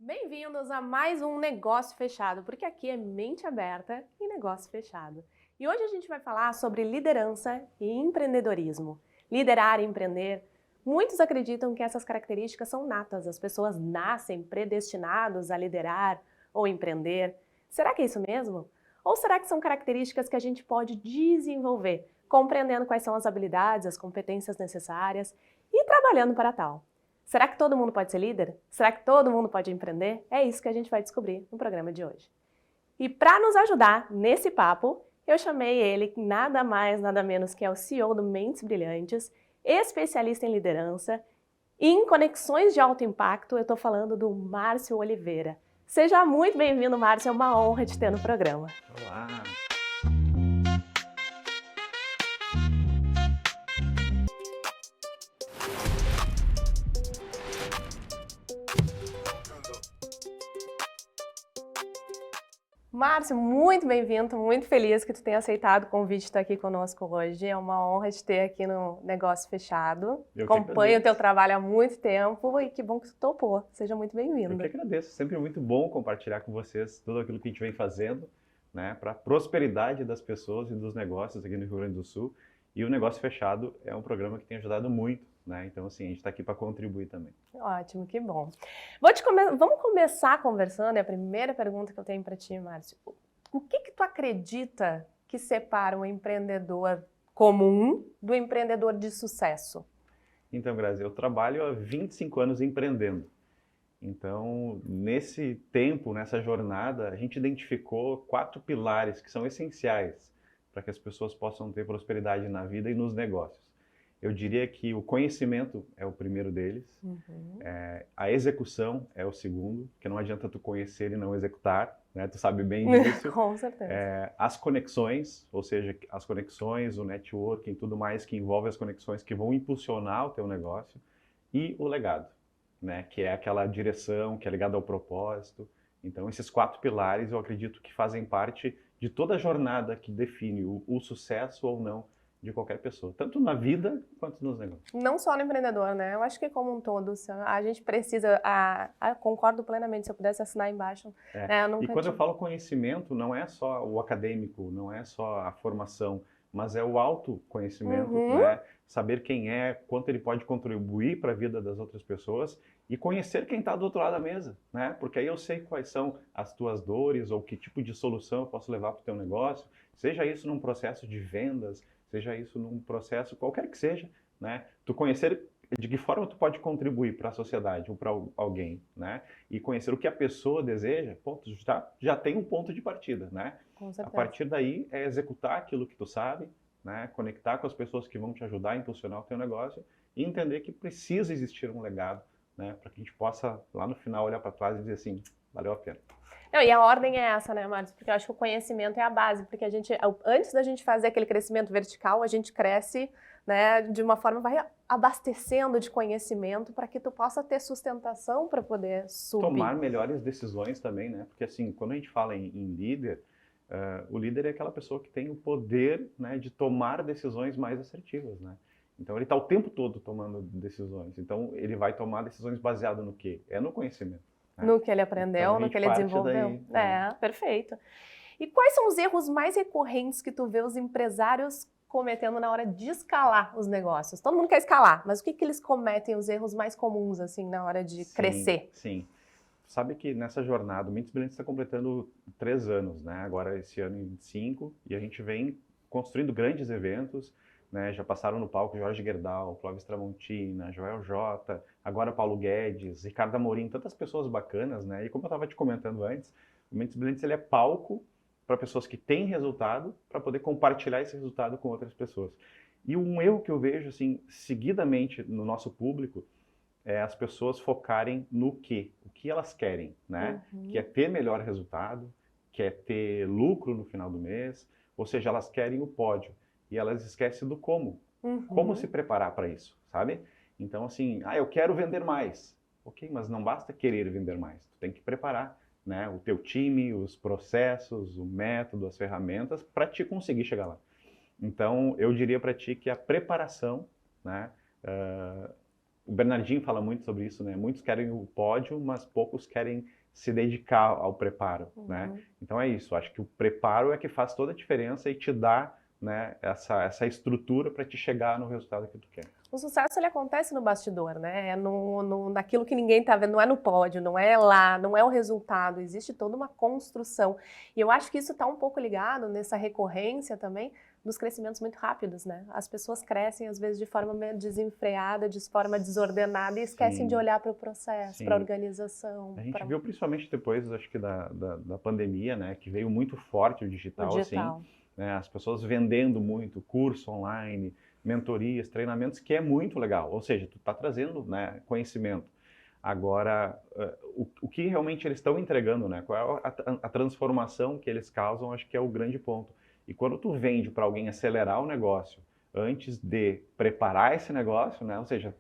Bem-vindos a mais um Negócio Fechado, porque aqui é mente aberta e negócio fechado. E hoje a gente vai falar sobre liderança e empreendedorismo. Liderar e empreender. Muitos acreditam que essas características são natas, as pessoas nascem predestinados a liderar ou empreender. Será que é isso mesmo? Ou será que são características que a gente pode desenvolver, compreendendo quais são as habilidades, as competências necessárias e trabalhando para tal? Será que todo mundo pode ser líder? Será que todo mundo pode empreender? É isso que a gente vai descobrir no programa de hoje. E para nos ajudar nesse papo, eu chamei ele, nada mais, nada menos que é o CEO do Mentes Brilhantes, especialista em liderança e em conexões de alto impacto. Eu estou falando do Márcio Oliveira. Seja muito bem-vindo, Márcio. É uma honra te ter no programa. Olá! Márcio, muito bem-vindo, estou muito feliz que tu tenha aceitado o convite de estar aqui conosco hoje. É uma honra te ter aqui no Negócio Fechado. Eu que Acompanho o teu agradeço. trabalho há muito tempo e que bom que tu topou. Seja muito Eu que bem-vindo. agradeço. Sempre muito bom compartilhar com vocês tudo aquilo que a gente vem fazendo, né, para a prosperidade das pessoas e dos negócios aqui no Rio Grande do Sul. E o Negócio Fechado é um programa que tem ajudado muito, né? Então, assim, a gente está aqui para contribuir também. Ótimo, que bom. Vamos começar conversando. É a primeira pergunta que eu tenho para ti, Márcio. O que tu acredita que separa um empreendedor comum do empreendedor de sucesso? Então, Grazi, eu trabalho há 25 anos empreendendo. Então, nesse tempo, nessa jornada, a gente identificou 4 pilares que são essenciais para que as pessoas possam ter prosperidade na vida e nos negócios. Eu diria que o conhecimento é o primeiro deles, a execução é o segundo, porque não adianta tu conhecer e não executar, né? Tu sabe bem disso. Com certeza. As conexões, ou seja, as conexões, o networking, tudo mais que envolve as conexões que vão impulsionar o teu negócio, e o legado, né? Que é aquela direção que é ligada ao propósito. Então, esses 4 pilares eu acredito que fazem parte de toda a jornada que define o sucesso ou não de qualquer pessoa, tanto na vida quanto nos negócios. Não só no empreendedor, né? Eu acho que como um todo, a gente precisa, concordo plenamente, se eu pudesse assinar embaixo, né? Eu E nunca quando eu tive. falo conhecimento, não é só o acadêmico, não é só a formação, mas é o autoconhecimento, Uhum. né? Saber quem é, quanto ele pode contribuir para a vida das outras pessoas e conhecer quem está do outro lado da mesa, né? Porque aí eu sei quais são as tuas dores ou que tipo de solução eu posso levar para o teu negócio, seja isso num processo de vendas, seja isso num processo qualquer que seja, né? Tu conhecer de que forma tu pode contribuir para a sociedade ou para alguém, né? E conhecer o que a pessoa deseja, pô, tu já tem um ponto de partida, né? Com A certeza. partir daí é executar aquilo que tu sabe, né? Conectar com as pessoas que vão te ajudar a impulsionar o teu negócio e entender que precisa existir um legado, né? Para que a gente possa lá no final olhar para trás e dizer assim, valeu a pena. Não, e a ordem é essa, né, Marcos? Porque eu acho que o conhecimento é a base, porque antes da gente fazer aquele crescimento vertical, a gente cresce, né, de uma forma, vai abastecendo de conhecimento para que tu possa ter sustentação para poder subir. Tomar melhores decisões também, né? Porque assim, quando a gente fala em líder, o líder é aquela pessoa que tem o poder, né, de tomar decisões mais assertivas, né? Então ele está o tempo todo tomando decisões. Então ele vai tomar decisões baseadas no quê? É no conhecimento, né? No que ele Então aprendeu, a no que gente ele parte desenvolveu. daí. Perfeito. E quais são os erros mais recorrentes que tu vê os empresários cometendo na hora de escalar os negócios? Todo mundo quer escalar, mas o que eles cometem, os erros mais comuns, assim, na hora de Sim, crescer? sim. Sabe que nessa jornada, o Mentes Brilhantes está completando 3 anos, né? Agora esse ano em 5, e a gente vem construindo grandes eventos, né? Já passaram no palco Jorge Gerdau, Clóvis Tramontina, Joel J, agora Paulo Guedes, Ricardo Amorim, tantas pessoas bacanas, né? E como eu estava te comentando antes, o Mentes Brilhantes ele é palco para pessoas que têm resultado, para poder compartilhar esse resultado com outras pessoas. E um erro que eu vejo, assim, seguidamente no nosso público, é as pessoas focarem no quê? O que elas querem, né? Que é ter melhor resultado, quer ter lucro no final do mês, ou seja, elas querem o pódio e elas esquecem do como. Como se preparar para isso, sabe? Então, assim, eu quero vender mais. Ok, mas não basta querer vender mais, tu tem que preparar, né, o teu time, os processos, o método, as ferramentas para te conseguir chegar lá. Então, eu diria para ti que a preparação, né, o Bernardinho fala muito sobre isso, né? Muitos querem o pódio, mas poucos querem se dedicar ao preparo, né? Então é isso, acho que o preparo é que faz toda a diferença e te dá, né, essa estrutura para te chegar no resultado que tu quer. O sucesso ele acontece no bastidor, né? É naquilo que ninguém está vendo, não é no pódio, não é lá, não é o resultado, existe toda uma construção. E eu acho que isso está um pouco ligado nessa recorrência também dos crescimentos muito rápidos, né? As pessoas crescem às vezes de forma meio desenfreada, de forma desordenada e esquecem de olhar para o processo, para a organização. A gente viu principalmente depois, acho que da pandemia, né? Que veio muito forte o digital. Assim, né, as pessoas vendendo muito, curso online, mentorias, treinamentos, que é muito legal. Ou seja, tu está trazendo, né, conhecimento. Agora, o que realmente eles estão entregando, né? Qual é a transformação que eles causam, acho que é o grande ponto. E quando tu vende para alguém acelerar o negócio antes de preparar esse negócio, né? Ou seja,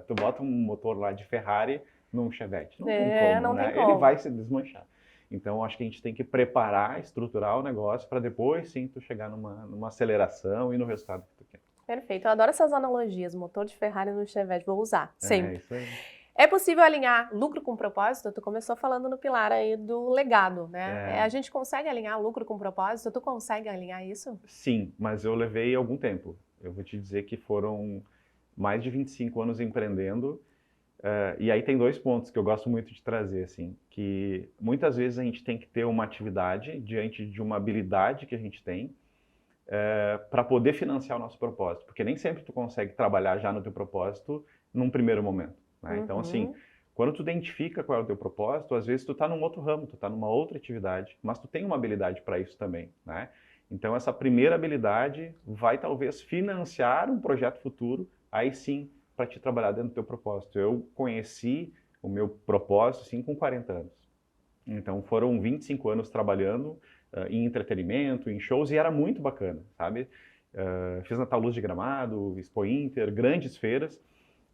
tu bota um motor lá de Ferrari num Chevette. Não tem como, não né? tem como. Ele vai se desmanchar. Então, acho que a gente tem que preparar, estruturar o negócio para depois, sim, tu chegar numa aceleração e no resultado que tu quer. Perfeito. Eu adoro essas analogias. Motor de Ferrari no Chevette. Vou usar, sempre. É isso aí. É possível alinhar lucro com propósito? Tu começou falando no pilar aí do legado, né? A gente consegue alinhar lucro com propósito? Tu consegue alinhar isso? Sim, mas eu levei algum tempo. Eu vou te dizer que foram mais de 25 anos empreendendo. E aí tem 2 pontos que eu gosto muito de trazer, assim, que muitas vezes a gente tem que ter uma atividade diante de uma habilidade que a gente tem para poder financiar o nosso propósito, porque nem sempre tu consegue trabalhar já no teu propósito num primeiro momento, né? Então, assim, quando tu identifica qual é o teu propósito, às vezes tu tá num outro ramo, tu tá numa outra atividade, mas tu tem uma habilidade para isso também, né? Então, essa primeira habilidade vai talvez financiar um projeto futuro, aí sim, para te trabalhar dentro do teu propósito. Eu conheci o meu propósito, assim, com 40 anos. Então, foram 25 anos trabalhando em entretenimento, em shows, e era muito bacana, sabe? Fiz Natal Luz de Gramado, Expo Inter, grandes feiras,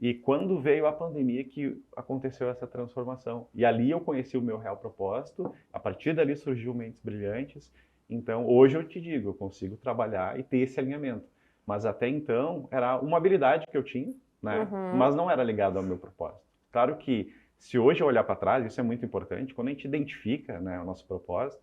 e quando veio a pandemia que aconteceu essa transformação. E ali eu conheci o meu real propósito, a partir dali surgiu Mentes Brilhantes. Então, hoje eu te digo, eu consigo trabalhar e ter esse alinhamento. Mas até então, era uma habilidade que eu tinha, né? Mas não era ligado ao meu propósito. Claro que, se hoje eu olhar para trás, isso é muito importante, quando a gente identifica, né, o nosso propósito,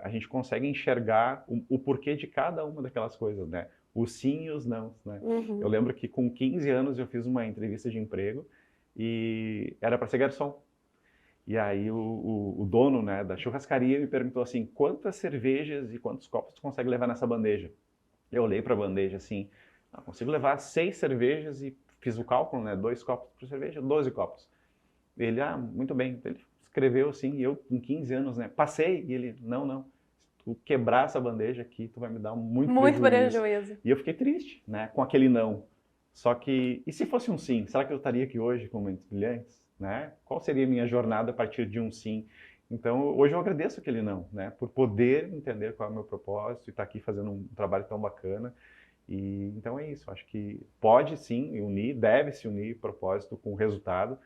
a gente consegue enxergar o porquê de cada uma daquelas coisas, né? Os sim e os não, né? Eu lembro que com 15 anos eu fiz uma entrevista de emprego e era para ser garçom. E aí o dono, né, da churrascaria me perguntou assim, quantas cervejas e quantos copos tu consegue levar nessa bandeja? Eu olhei para a bandeja assim, consigo levar 6 cervejas e fiz o cálculo, né, 2 copos por cerveja, 12 copos. Ele, muito bem, ele escreveu assim, e eu com 15 anos, né, passei, e ele, não, se tu quebrar essa bandeja aqui, tu vai me dar muito prejuízo. E eu fiquei triste, né, com aquele não. Só que, e se fosse um sim? Será que eu estaria aqui hoje com Mentes Brilhantes? Né? Qual seria a minha jornada a partir de um sim? Então, hoje eu agradeço aquele não, né, por poder entender qual é o meu propósito e estar aqui fazendo um trabalho tão bacana. E então é isso, acho que pode sim unir, deve se unir propósito com resultado,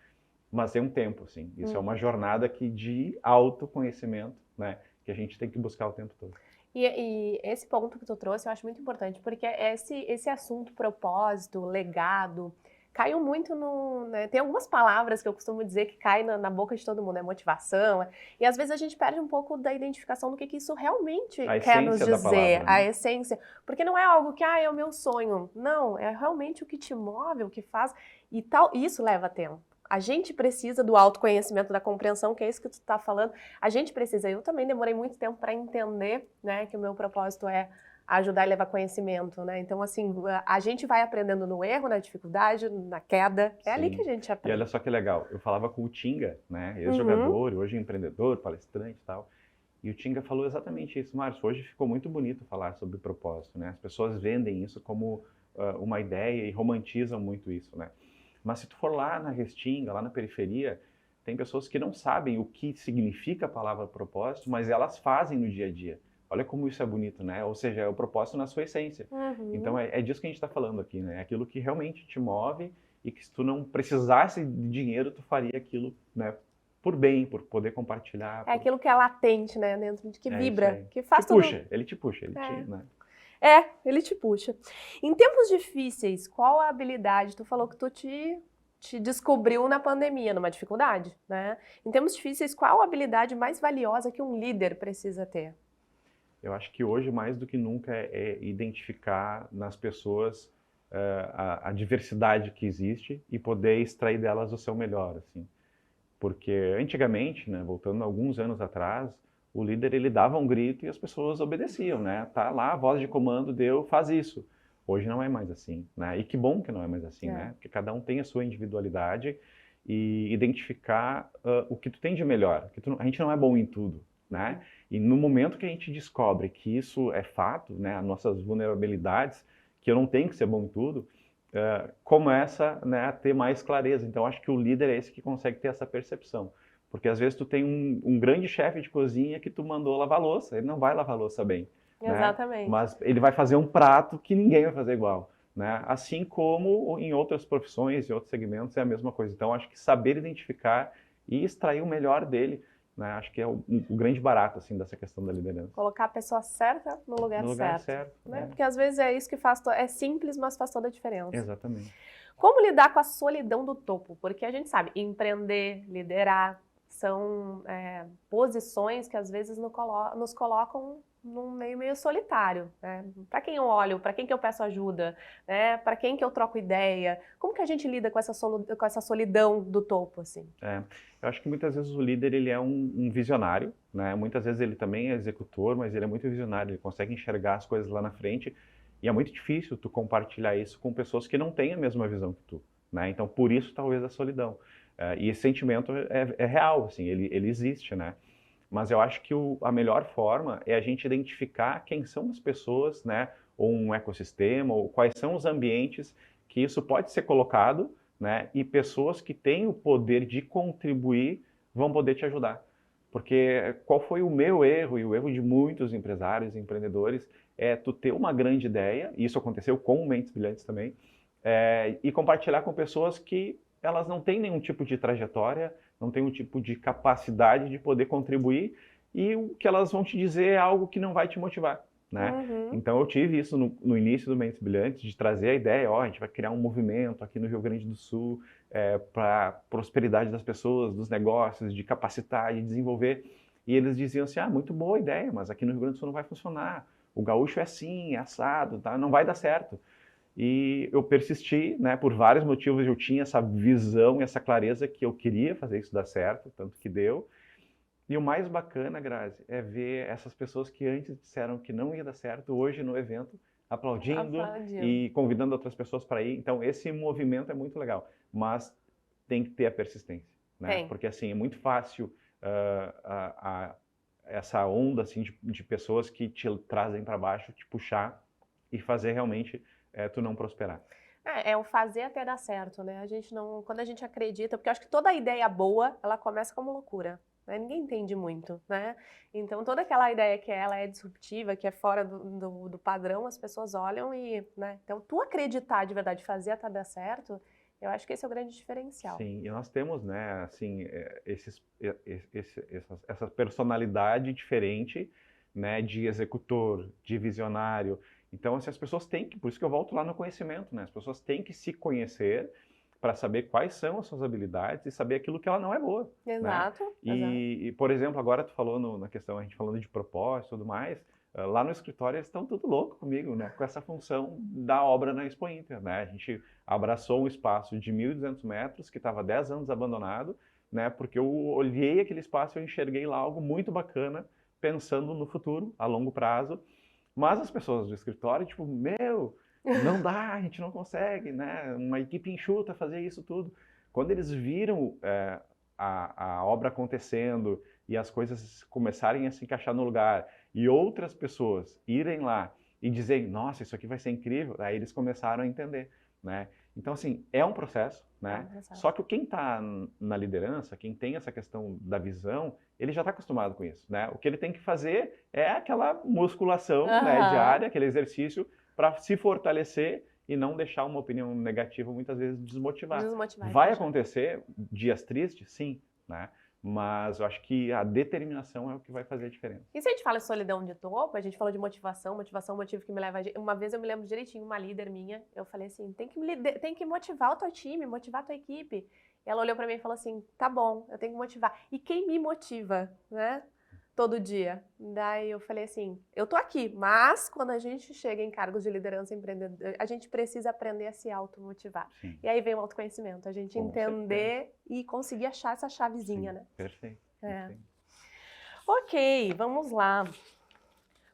mas tem um tempo, assim. Isso é uma jornada de autoconhecimento, né, que a gente tem que buscar o tempo todo. E esse ponto que tu trouxe eu acho muito importante, porque esse assunto propósito, legado, caiu muito no... Né, tem algumas palavras que eu costumo dizer que caem na boca de todo mundo, é motivação, e às vezes a gente perde um pouco da identificação do que isso realmente quer nos dizer, palavra, né? A essência, porque não é algo que, é o meu sonho, não, é realmente o que te move, o que faz, e isso leva tempo. A gente precisa do autoconhecimento, da compreensão, que é isso que tu está falando. A gente precisa. Eu também demorei muito tempo para entender, né, que o meu propósito é ajudar e levar conhecimento, né? Então, assim, a gente vai aprendendo no erro, na dificuldade, na queda. É ali que a gente aprende. E olha só que legal. Eu falava com o Tinga, né, ex-jogador, hoje empreendedor, palestrante e tal. E o Tinga falou exatamente isso. Márcio, hoje ficou muito bonito falar sobre propósito, né? As pessoas vendem isso como uma ideia e romantizam muito isso, né? Mas se tu for lá na Restinga, lá na periferia, tem pessoas que não sabem o que significa a palavra propósito, mas elas fazem no dia a dia. Olha como isso é bonito, né? Ou seja, é o propósito na sua essência. Então é disso que a gente está falando aqui, né? É aquilo que realmente te move e que se tu não precisasse de dinheiro, tu faria aquilo, né, por bem, por poder compartilhar. Aquilo que é latente, né? Dentro de que vibra, que faz tudo. Ele te puxa, né? Ele te puxa. Em tempos difíceis, qual a habilidade? Tu falou que tu te te descobriu na pandemia, numa dificuldade, né? Em tempos difíceis, qual a habilidade mais valiosa que um líder precisa ter? Eu acho que hoje, mais do que nunca, é identificar nas pessoas a diversidade que existe e poder extrair delas o seu melhor, assim. Porque antigamente, né, voltando alguns anos atrás, o líder ele dava um grito e as pessoas obedeciam, né? Tá lá, a voz de comando deu, faz isso. Hoje não é mais assim, né? E que bom que não é mais assim, né? Porque cada um tem a sua individualidade e identificar o que tu tem de melhor. Que a gente não é bom em tudo, né? E no momento que a gente descobre que isso é fato, né? As nossas vulnerabilidades, que eu não tenho que ser bom em tudo, começa, né, a ter mais clareza. Então, acho que o líder é esse que consegue ter essa percepção. Porque às vezes tu tem um grande chefe de cozinha que tu mandou lavar louça, ele não vai lavar louça bem, né? Exatamente. Mas ele vai fazer um prato que ninguém vai fazer igual, né? Assim como em outras profissões, em outros segmentos, é a mesma coisa. Então, acho que saber identificar e extrair o melhor dele, né? Acho que é o grande barato, assim, dessa questão da liderança. Colocar a pessoa certa no lugar certo. Né? Porque às vezes é isso que faz, é simples, mas faz toda a diferença. Exatamente. Como lidar com a solidão do topo? Porque a gente sabe, empreender, liderar, são posições que às vezes nos colocam num meio solitário, né? Para quem eu olho, para quem que eu peço ajuda, né? Para quem que eu troco ideia? Como que a gente lida com essa solidão do topo, assim? Eu acho que muitas vezes o líder ele é um visionário, né? Muitas vezes ele também é executor, mas ele é muito visionário, ele consegue enxergar as coisas lá na frente e é muito difícil tu compartilhar isso com pessoas que não têm a mesma visão que tu, né? Então, por isso, talvez, a solidão. E esse sentimento é real, assim, ele existe, né? Mas eu acho que a melhor forma é a gente identificar quem são as pessoas, né? Ou um ecossistema, ou quais são os ambientes que isso pode ser colocado, né? E pessoas que têm o poder de contribuir vão poder te ajudar. Porque qual foi o meu erro e o erro de muitos empresários e empreendedores é tu ter uma grande ideia, e isso aconteceu com o Mentes Brilhantes também, e compartilhar com pessoas que elas não têm nenhum tipo de trajetória, não têm um tipo de capacidade de poder contribuir, e o que elas vão te dizer é algo que não vai te motivar, né? Então eu tive isso no início do Mentes Brilhantes, de trazer a ideia, a gente vai criar um movimento aqui no Rio Grande do Sul para prosperidade das pessoas, dos negócios, de capacitar, de desenvolver. E eles diziam assim, muito boa ideia, mas aqui no Rio Grande do Sul não vai funcionar. O gaúcho é assim, é assado, tá? Não vai dar certo. E eu persisti, né, por vários motivos. Eu tinha essa visão e essa clareza que eu queria fazer isso dar certo, tanto que deu. E o mais bacana, Grazi, é ver essas pessoas que antes disseram que não ia dar certo, hoje no evento, aplaudindo e convidando outras pessoas para ir. Então, esse movimento é muito legal, mas tem que ter a persistência, né? Porque, assim, é muito fácil essa onda, assim, de pessoas que te trazem para baixo, te puxar e fazer realmente tu não prosperar. É o fazer até dar certo, né? Quando a gente acredita, porque eu acho que toda ideia boa, ela começa como loucura. Né? Ninguém entende muito, né? Então, toda aquela ideia que ela é disruptiva, que é fora do padrão, as pessoas olham e, né? Então, tu acreditar de verdade, fazer até dar certo, eu acho que esse é o grande diferencial. Sim, e nós temos, né, assim, essa personalidade diferente, né, de executor, de visionário. Então, assim, as pessoas têm que, por isso que eu volto lá no conhecimento, né? As pessoas têm que se conhecer para saber quais são as suas habilidades e saber aquilo que ela não é boa. Exato. Né? E, por exemplo, agora tu falou na questão, a gente falando de propósito e tudo mais, lá no escritório eles estão tudo louco comigo, né? Com essa função da obra na Expo Inter, né? A gente abraçou um espaço de 1.200 metros que estava 10 anos abandonado, né? Porque eu olhei aquele espaço e eu enxerguei lá algo muito bacana, pensando no futuro, a longo prazo. Mas as pessoas do escritório, tipo, não dá, a gente não consegue, né? Uma equipe enxuta fazer isso tudo. Quando eles viram a obra acontecendo e as coisas começarem a se encaixar no lugar e outras pessoas irem lá e dizerem, nossa, isso aqui vai ser incrível, aí eles começaram a entender, né? Então, assim, é um processo, né? Só que quem está na liderança, quem tem essa questão da visão, ele já está acostumado com isso, né? O que ele tem que fazer é aquela musculação, né, diária, aquele exercício para se fortalecer e não deixar uma opinião negativa muitas vezes desmotivar. Vai acontecer dias tristes? Sim, né? mas eu acho que a determinação é o que vai fazer a diferença. E se a gente fala em solidão de topo, a gente falou de motivação, motivação é um motivo que me leva a... Uma vez eu me lembro direitinho, uma líder minha, eu falei assim, tem que motivar o teu time, motivar a tua equipe. E ela olhou pra mim e falou assim, tá bom, eu tenho que motivar. E quem me motiva, né? Todo dia. Daí eu falei assim, eu tô aqui, mas quando a gente chega em cargos de liderança empreendedora, a gente precisa aprender a se automotivar. Sim. E aí vem o autoconhecimento, a gente Com entender certeza. e conseguir achar essa chavezinha, Sim, né? perfeito. É. Perfeito. Ok, vamos lá.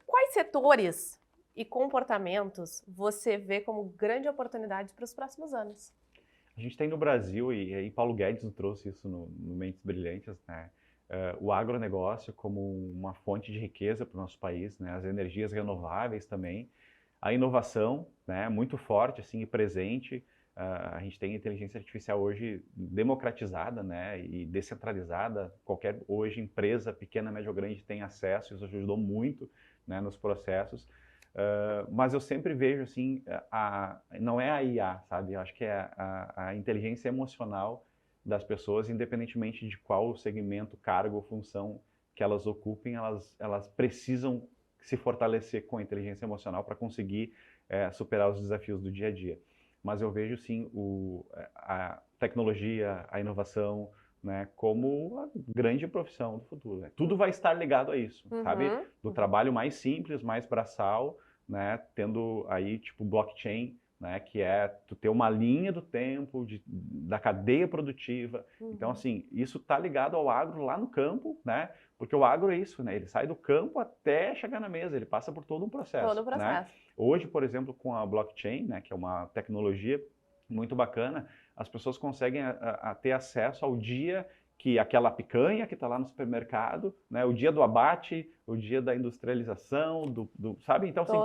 Quais setores e comportamentos você vê como grande oportunidade para os próximos anos? A gente tem no Brasil, e aí Paulo Guedes nos trouxe isso no Mentes Brilhantes, né? O agronegócio como uma fonte de riqueza para o nosso país, né? As energias renováveis também, a inovação, né? Muito forte assim, e presente. A gente tem inteligência artificial hoje democratizada, né? E descentralizada. Qualquer hoje empresa pequena, média ou grande tem acesso, isso ajudou muito, né? Nos processos. Mas eu sempre vejo assim, não é a IA, sabe? Eu acho que é a inteligência emocional das pessoas, independentemente de qual segmento, cargo ou função que elas ocupem, elas precisam se fortalecer com a inteligência emocional para conseguir superar os desafios do dia a dia. Mas eu vejo sim a tecnologia, a inovação, né, como a grande profissão do futuro. Né? Tudo vai estar ligado a isso, sabe? Do trabalho mais simples, mais braçal, né, tendo aí tipo blockchain, né, que é tu ter uma linha do tempo, da cadeia produtiva. Então, assim, isso está ligado ao agro lá no campo, né, porque o agro é isso, né, ele sai do campo até chegar na mesa, ele passa por todo um processo. Todo o processo. Né? Hoje, por exemplo, com a blockchain, né, que é uma tecnologia muito bacana, as pessoas conseguem ter acesso ao dia que aquela picanha que está lá no supermercado, né, o dia do abate, o dia da industrialização, sabe? Então, assim,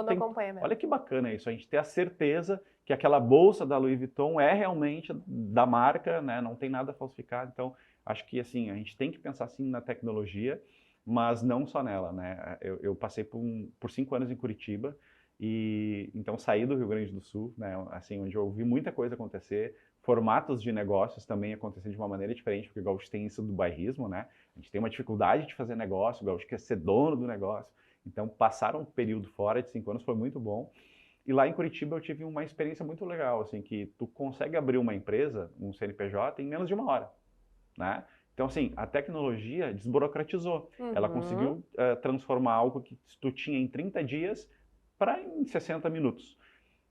olha que bacana isso, a gente ter a certeza que aquela bolsa da Louis Vuitton é realmente da marca, né, não tem nada falsificado. Então, acho que assim, a gente tem que pensar assim na tecnologia, mas não só nela, né? Eu passei por 5 anos em Curitiba, e então saí do Rio Grande do Sul, né, assim, onde eu vi muita coisa acontecer, formatos de negócios também acontecendo de uma maneira diferente, porque o gaúcho tem isso do bairrismo, né? A gente tem uma dificuldade de fazer negócio, o gaúcho quer ser dono do negócio. Então, passar um período fora de 5 anos foi muito bom. E lá em Curitiba eu tive uma experiência muito legal, assim, que tu consegue abrir uma empresa, um CNPJ, em menos de 1 hora, né? Então, assim, a tecnologia desburocratizou. Ela conseguiu transformar algo que tu tinha em 30 dias para em 60 minutos.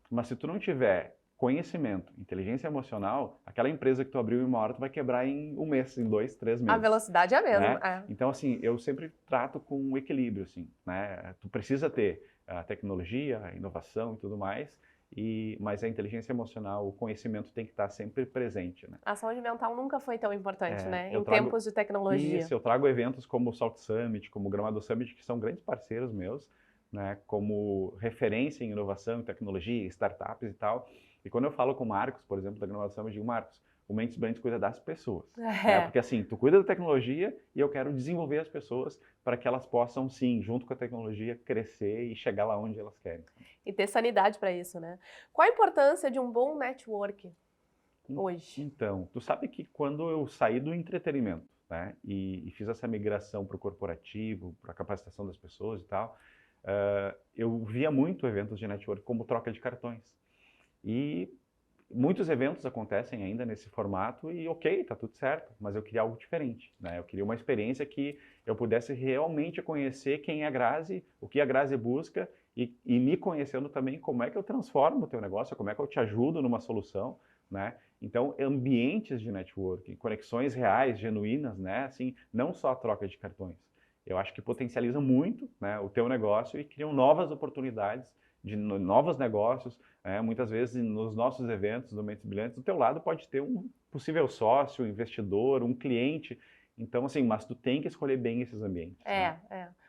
Mas se tu não tiver conhecimento, inteligência emocional, aquela empresa que tu abriu em 1 hora, tu vai quebrar em 1 mês, em 2, 3 meses. A velocidade é a mesma. Né? Então, assim, eu sempre trato com um equilíbrio, assim, né? Tu precisa ter a tecnologia, a inovação e tudo mais, mas a inteligência emocional, o conhecimento tem que estar sempre presente, né? A saúde mental nunca foi tão importante, né? Em tempos de tecnologia. Isso, eu trago eventos como o Salt Summit, como o Gramado Summit, que são grandes parceiros meus, né? Como referência em inovação, tecnologia, startups e tal. E quando eu falo com o Marcos, por exemplo, da Gramado Summit, eu digo, Marcos, o Mentes Brilhantes cuida das pessoas. Né? Porque assim, tu cuida da tecnologia e eu quero desenvolver as pessoas para que elas possam, sim, junto com a tecnologia, crescer e chegar lá onde elas querem. E ter sanidade para isso, né? Qual a importância de um bom network hoje? Então, tu sabe que quando eu saí do entretenimento, né, e fiz essa migração para o corporativo, para a capacitação das pessoas e tal, eu via muito eventos de network como troca de cartões. E muitos eventos acontecem ainda nesse formato e ok, tá tudo certo, mas eu queria algo diferente, né? Eu queria uma experiência que eu pudesse realmente conhecer quem é a Grazi, o que a Grazi busca e me conhecendo também como é que eu transformo o teu negócio, como é que eu te ajudo numa solução, né? Então, ambientes de networking, conexões reais, genuínas, né? Assim, não só a troca de cartões. Eu acho que potencializa muito, né, o teu negócio e criam novas oportunidades de novos negócios. Muitas vezes nos nossos eventos do Mentes Brilhantes, do teu lado pode ter um possível sócio, um investidor, um cliente. Então, assim, mas tu tem que escolher bem esses ambientes.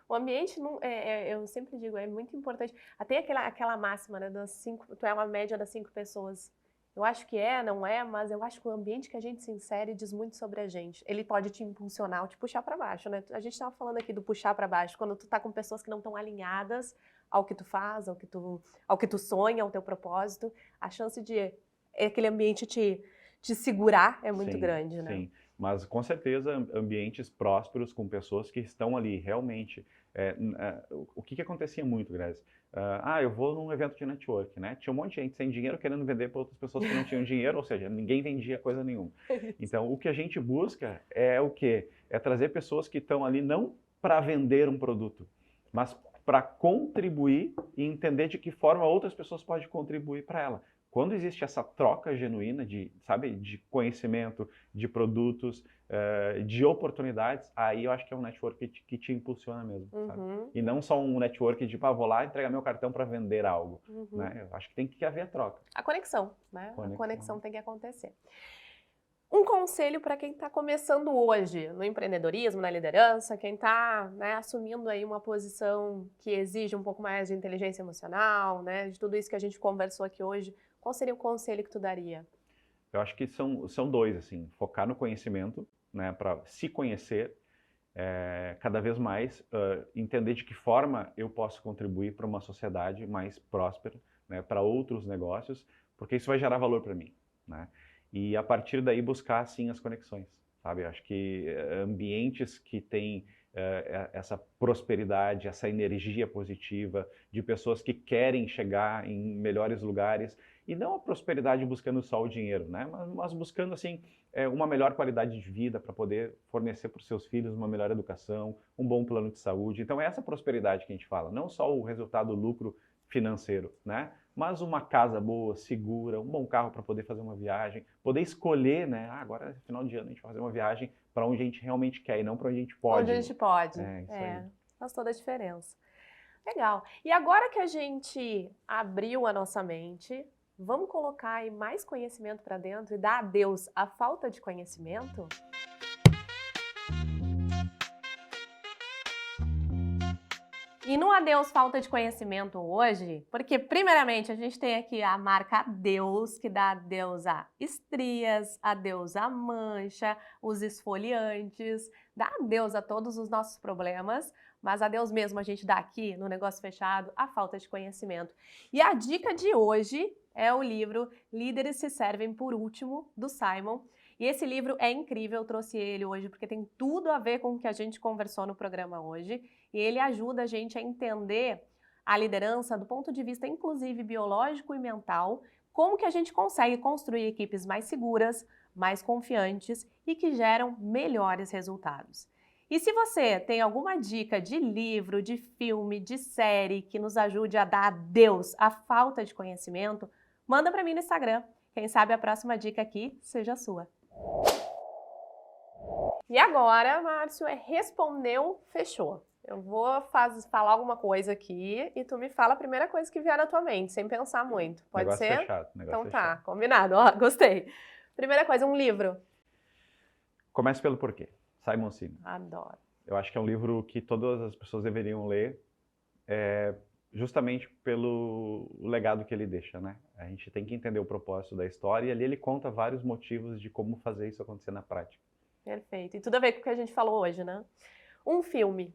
O ambiente, eu sempre digo, é muito importante. Até aquela máxima, né, tu é uma média das 5 pessoas. Eu acho que não é, mas eu acho que o ambiente que a gente se insere diz muito sobre a gente. Ele pode te impulsionar ou te puxar para baixo, né? A gente estava falando aqui do puxar para baixo, quando tu tá com pessoas que não estão alinhadas ao que tu faz, ao que tu sonha, ao teu propósito, a chance de aquele ambiente te segurar é muito grande, né? Sim, Mas, com certeza, ambientes prósperos com pessoas que estão ali realmente. O que acontecia muito, Grazi? Eu vou num evento de network, né? Tinha um monte de gente sem dinheiro querendo vender para outras pessoas que não tinham dinheiro, ou seja, ninguém vendia coisa nenhuma. Então, o que a gente busca é o quê? É trazer pessoas que estão ali não para vender um produto, mas para contribuir e entender de que forma outras pessoas podem contribuir para ela. Quando existe essa troca genuína de, sabe, de conhecimento, de produtos, de oportunidades, aí eu acho que é um network que te impulsiona mesmo, sabe? E não só um network de, vou lá entregar meu cartão para vender algo, né? Eu acho que tem que haver a troca. A conexão, né? A conexão tem que acontecer. Um conselho para quem está começando hoje no empreendedorismo, na liderança, quem está, né, assumindo aí uma posição que exige um pouco mais de inteligência emocional, né, de tudo isso que a gente conversou aqui hoje, qual seria o conselho que tu daria? Eu acho que são dois, assim, focar no conhecimento, né, para se conhecer cada vez mais, entender de que forma eu posso contribuir para uma sociedade mais próspera, né, para outros negócios, porque isso vai gerar valor para mim, né? E a partir daí buscar, assim, as conexões, sabe? Acho que ambientes que têm essa prosperidade, essa energia positiva, de pessoas que querem chegar em melhores lugares, e não a prosperidade buscando só o dinheiro, né? Mas buscando, assim, uma melhor qualidade de vida para poder fornecer para os seus filhos uma melhor educação, um bom plano de saúde. Então é essa prosperidade que a gente fala, não só o resultado, o lucro financeiro, né? Mas uma casa boa, segura, um bom carro para poder fazer uma viagem, poder escolher, né? Agora, final de ano, a gente vai fazer uma viagem para onde a gente realmente quer e não para onde a gente pode. Onde a gente pode. Isso aí. Faz toda a diferença. Legal. E agora que a gente abriu a nossa mente, vamos colocar aí mais conhecimento para dentro e dar adeus à falta de conhecimento? E no adeus falta de conhecimento hoje, porque primeiramente a gente tem aqui a marca Adeus, que dá adeus a estrias, adeus a mancha, os esfoliantes, dá adeus a todos os nossos problemas, mas adeus mesmo a gente dá aqui no Negócio Fechado a falta de conhecimento. E a dica de hoje é o livro Líderes se Servem por Último, do Simon. E esse livro é incrível, eu trouxe ele hoje porque tem tudo a ver com o que a gente conversou no programa hoje. E ele ajuda a gente a entender a liderança do ponto de vista, inclusive, biológico e mental, como que a gente consegue construir equipes mais seguras, mais confiantes e que geram melhores resultados. E se você tem alguma dica de livro, de filme, de série que nos ajude a dar adeus à falta de conhecimento, manda para mim no Instagram. Quem sabe a próxima dica aqui seja a sua. E agora, Márcio, respondeu, fechou. Eu vou falar alguma coisa aqui e tu me fala a primeira coisa que vier na tua mente, sem pensar muito. Pode negócio ser? Fechado, então fechado. Tá, combinado. Ó, gostei. Primeira coisa, um livro. Comece pelo porquê. Simon Sinek. Adoro. Eu acho que é um livro que todas as pessoas deveriam ler, justamente pelo legado que ele deixa, né? A gente tem que entender o propósito da história e ali ele conta vários motivos de como fazer isso acontecer na prática. Perfeito. E tudo a ver com o que a gente falou hoje, né? Um filme.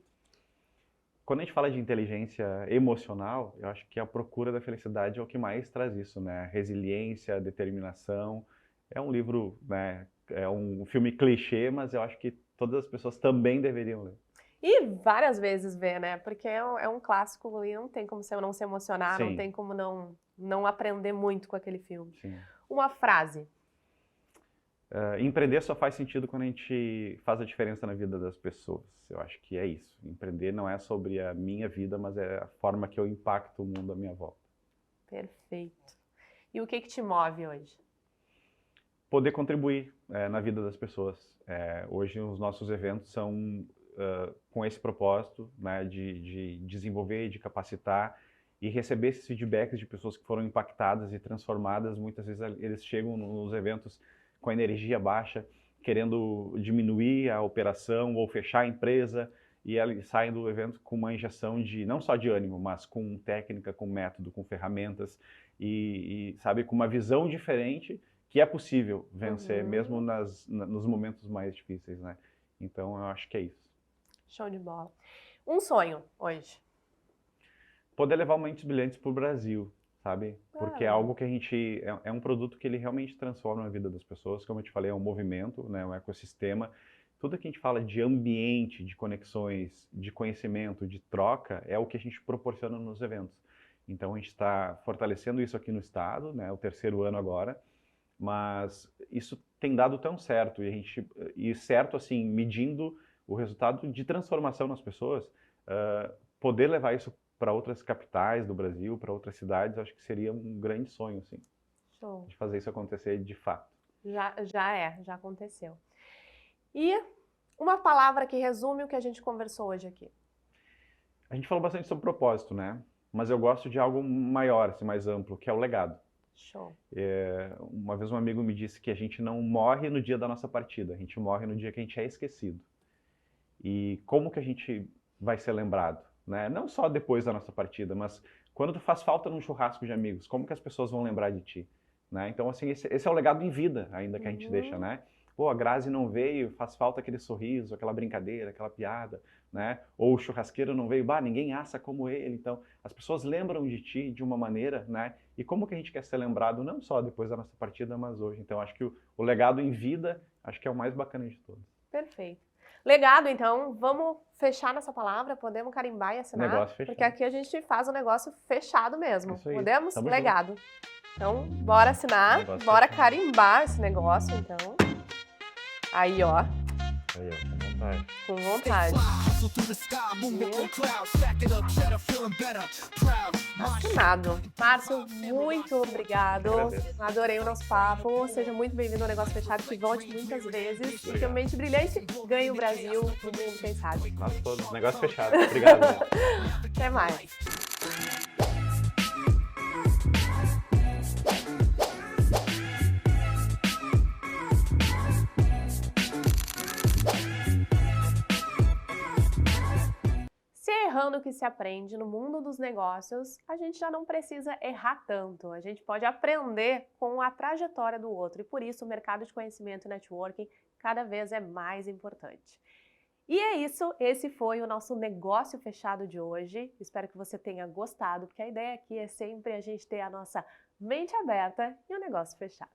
Quando a gente fala de inteligência emocional, eu acho que a procura da felicidade é o que mais traz isso, né? Resiliência, determinação. É um livro, né? É um filme clichê, mas eu acho que todas as pessoas também deveriam ler. E várias vezes ver, né? Porque é um clássico e não tem como você não se emocionar, Sim. Não tem como não aprender muito com aquele filme. Sim. Uma frase. Empreender só faz sentido quando a gente faz a diferença na vida das pessoas. Eu acho que é isso. Empreender não é sobre a minha vida, mas é a forma que eu impacto o mundo à minha volta. Perfeito. E o que te move hoje? Poder contribuir na vida das pessoas. Hoje os nossos eventos são com esse propósito, né, de desenvolver, de capacitar e receber esses feedbacks de pessoas que foram impactadas e transformadas. Muitas vezes eles chegam nos eventos com a energia baixa, querendo diminuir a operação ou fechar a empresa, e eles saem do evento com uma injeção não só de ânimo, mas com técnica, com método, com ferramentas e sabe, com uma visão diferente que é possível vencer, mesmo nos momentos mais difíceis, né? Então, eu acho que é isso. Show de bola. Um sonho hoje? Poder levar Mentes Brilhantes para o Brasil, sabe? Porque é Ah. algo que a gente... É um produto que ele realmente transforma a vida das pessoas. Como eu te falei, é um movimento, né? Um ecossistema. Tudo que a gente fala de ambiente, de conexões, de conhecimento, de troca, é o que a gente proporciona nos eventos. Então, a gente está fortalecendo isso aqui no estado, né? O terceiro ano agora. Mas isso tem dado tão certo. E certo, assim, medindo o resultado de transformação nas pessoas, poder levar isso para outras capitais do Brasil, para outras cidades, acho que seria um grande sonho, assim, Show. de fazer isso acontecer de fato. Já aconteceu. E uma palavra que resume o que a gente conversou hoje aqui. A gente falou bastante sobre propósito, né? Mas eu gosto de algo maior, assim, mais amplo, que é o legado. Show. Uma vez um amigo me disse que a gente não morre no dia da nossa partida, a gente morre no dia que a gente é esquecido. E como que a gente vai ser lembrado, né? Não só depois da nossa partida, mas quando tu faz falta num churrasco de amigos, como que as pessoas vão lembrar de ti, né? Então, assim, esse é o legado em vida ainda que a gente deixa, né? Pô, a Grazi não veio, faz falta aquele sorriso, aquela brincadeira, aquela piada, né? Ou o churrasqueiro não veio, bah, ninguém assa como ele. Então, as pessoas lembram de ti de uma maneira, né? E como que a gente quer ser lembrado não só depois da nossa partida, mas hoje. Então, acho que o legado em vida, acho que é o mais bacana de todos. Perfeito. Legado, então, vamos fechar nessa palavra, podemos carimbar e assinar? Negócio fechado. Porque aqui a gente faz um negócio fechado mesmo. Isso aí. Podemos? Tamo Legado. Então, bora assinar, Negócio bora fechado. carimbar esse negócio, então. Aí, ó, Aí, ó, com vontade. com vontade. Assinado. Márcio, muito obrigado. Agradeço. Adorei o nosso papo. Seja muito bem-vindo ao Negócio Fechado, que volte muitas vezes. E que a Mente Brilhante ganhe o Brasil, o mundo, quem sabe. Nós todos. Negócio fechado. Obrigado. Né? Até mais. Se é errando que se aprende no mundo dos negócios, a gente já não precisa errar tanto. A gente pode aprender com a trajetória do outro e por isso o mercado de conhecimento e networking cada vez é mais importante. E é isso, esse foi o nosso negócio fechado de hoje. Espero que você tenha gostado, porque a ideia aqui é sempre a gente ter a nossa mente aberta e o negócio fechado.